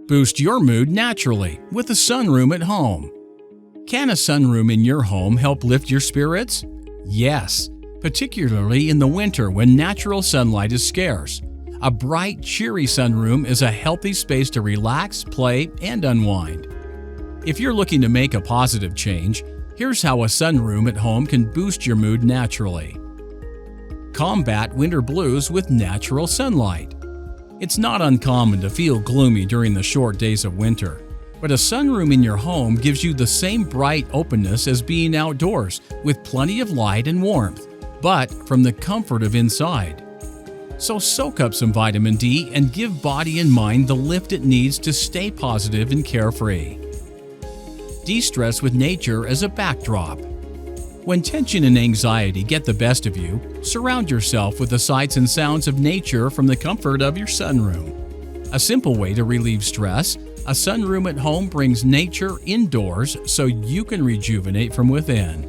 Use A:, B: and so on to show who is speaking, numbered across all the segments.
A: Boost your mood naturally with a sunroom at home. Can a sunroom in your home help lift your spirits? Yes, particularly in the winter when natural sunlight is scarce. A bright, cheery sunroom is a healthy space to relax, play, and unwind. If you're looking to make a positive change, here's how a sunroom at home can boost your mood naturally. Combat winter blues with natural sunlight. It's not uncommon to feel gloomy during the short days of winter, but a sunroom in your home gives you the same bright openness as being outdoors with plenty of light and warmth, but from the comfort of inside. So soak up some vitamin D and give body and mind the lift it needs to stay positive and carefree. De-stress with nature as a backdrop. When tension and anxiety get the best of you, surround yourself with the sights and sounds of nature from the comfort of your sunroom. A simple way to relieve stress, a sunroom at home brings nature indoors so you can rejuvenate from within.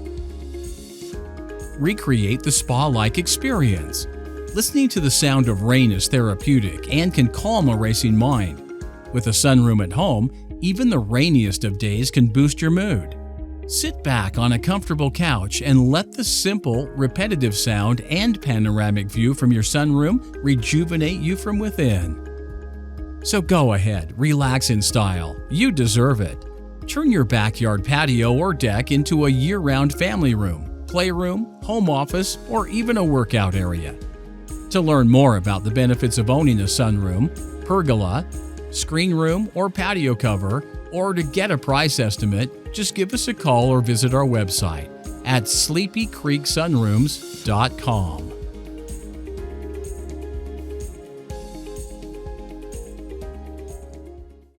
A: Recreate the spa-like experience. Listening to the sound of rain is therapeutic and can calm a racing mind. With a sunroom at home, even the rainiest of days can boost your mood. Sit back on a comfortable couch and let the simple, repetitive sound and panoramic view from your sunroom rejuvenate you from within. So go ahead, relax in style. You deserve it. Turn your backyard patio or deck into a year-round family room, playroom, home office, or even a workout area. To learn more about the benefits of owning a sunroom, pergola, screen room, or patio cover, or to get a price estimate, just give us a call or visit our website at sleepycreeksunrooms.com.